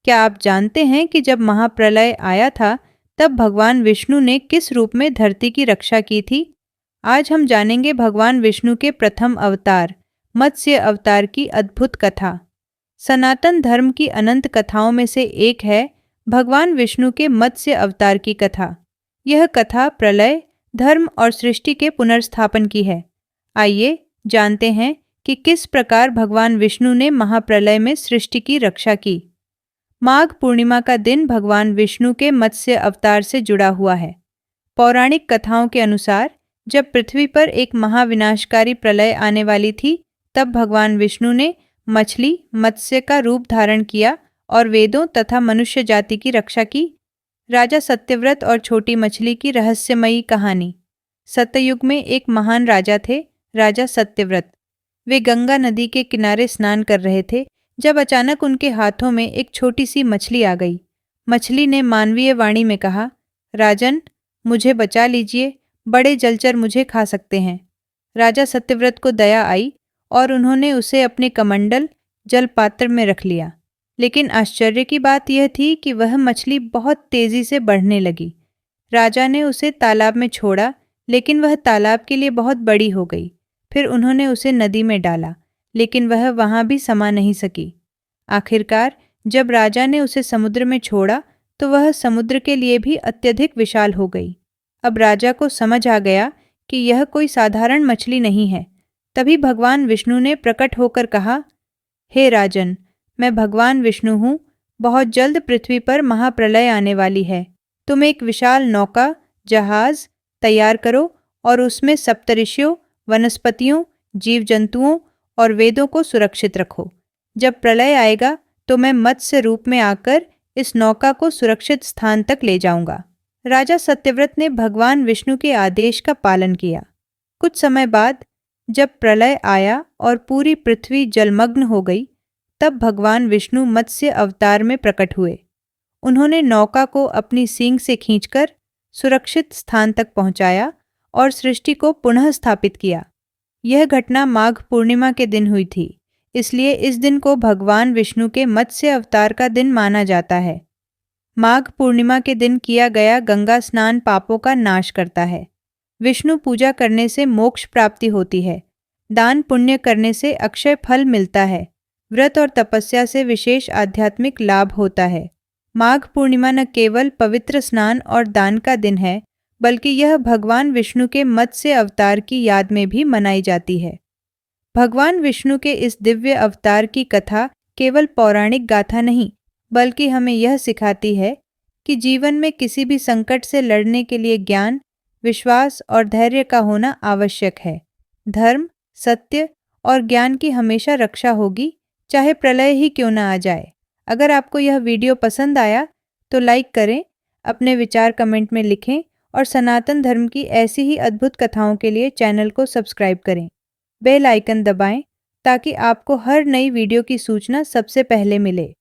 क्या आप जानते हैं कि जब महाप्रलय आया था तब भगवान विष्णु ने किस रूप में धरती की रक्षा की थी? आज हम जानेंगे भगवान विष्णु के प्रथम अवतार मत्स्य अवतार की अद्भुत कथा। सनातन धर्म की अनंत कथाओं में से एक है भगवान विष्णु के मत्स्य अवतार की कथा। यह कथा प्रलय, धर्म और सृष्टि के पुनर्स्थापन की है। आइए जानते हैं कि किस प्रकार भगवान विष्णु ने महाप्रलय में सृष्टि की रक्षा की। माघ पूर्णिमा का दिन भगवान विष्णु के मत्स्य अवतार से जुड़ा हुआ है। पौराणिक कथाओं के अनुसार जब पृथ्वी पर एक महाविनाशकारी प्रलय आने वाली थी, तब भगवान विष्णु ने मछली मत्स्य का रूप धारण किया और वेदों तथा मनुष्य जाति की रक्षा की। राजा सत्यव्रत और छोटी मछली की रहस्यमयी कहानी। सत्ययुग में एक महान राजा थे, राजा सत्यव्रत। वे गंगा नदी के किनारे स्नान कर रहे थे जब अचानक उनके हाथों में एक छोटी सी मछली आ गई। मछली ने मानवीय वाणी में कहा, राजन, मुझे बचा लीजिए, बड़े जलचर मुझे खा सकते हैं। राजा सत्यव्रत को दया आई और उन्होंने उसे अपने कमंडल जलपात्र में रख लिया। लेकिन आश्चर्य की बात यह थी कि वह मछली बहुत तेजी से बढ़ने लगी। राजा ने उसे तालाब में छोड़ा, लेकिन वह तालाब के लिए बहुत बड़ी हो गई। फिर उन्होंने उसे नदी में डाला, लेकिन वह वहां भी समा नहीं सकी। आखिरकार जब राजा ने उसे समुद्र में छोड़ा तो वह समुद्र के लिए भी अत्यधिक विशाल हो गई। अब राजा को समझ आ गया कि यह कोई साधारण मछली नहीं है। तभी भगवान विष्णु ने प्रकट होकर कहा, हे राजन, मैं भगवान विष्णु हूँ। बहुत जल्द पृथ्वी पर महाप्रलय आने वाली है। तुम एक विशाल नौका, जहाज तैयार करो और उसमें सप्तऋषियों, वनस्पतियों, जीव जंतुओं और वेदों को सुरक्षित रखो। जब प्रलय आएगा तो मैं मत्स्य रूप में आकर इस नौका को सुरक्षित स्थान तक ले जाऊंगा। राजा सत्यव्रत ने भगवान विष्णु के आदेश का पालन किया। कुछ समय बाद जब प्रलय आया और पूरी पृथ्वी जलमग्न हो गई, तब भगवान विष्णु मत्स्य अवतार में प्रकट हुए। उन्होंने नौका को अपनी सींग से खींचकर सुरक्षित स्थान तक पहुंचाया और सृष्टि को पुनः स्थापित किया। यह घटना माघ पूर्णिमा के दिन हुई थी, इसलिए इस दिन को भगवान विष्णु के मत्स्य अवतार का दिन माना जाता है। माघ पूर्णिमा के दिन किया गया गंगा स्नान पापों का नाश करता है। विष्णु पूजा करने से मोक्ष प्राप्ति होती है। दान पुण्य करने से अक्षय फल मिलता है। व्रत और तपस्या से विशेष आध्यात्मिक लाभ होता है। माघ पूर्णिमा न केवल पवित्र स्नान और दान का दिन है, बल्कि यह भगवान विष्णु के मत्स्य अवतार की याद में भी मनाई जाती है। भगवान विष्णु के इस दिव्य अवतार की कथा केवल पौराणिक गाथा नहीं, बल्कि हमें यह सिखाती है कि जीवन में किसी भी संकट से लड़ने के लिए ज्ञान, विश्वास और धैर्य का होना आवश्यक है। धर्म, सत्य और ज्ञान की हमेशा रक्षा होगी, चाहे प्रलय ही क्यों न आ जाए। अगर आपको यह वीडियो पसंद आया तो लाइक करें, अपने विचार कमेंट में लिखें और सनातन धर्म की ऐसी ही अद्भुत कथाओं के लिए चैनल को सब्सक्राइब करें। बेल आइकन दबाएं ताकि आपको हर नई वीडियो की सूचना सबसे पहले मिले।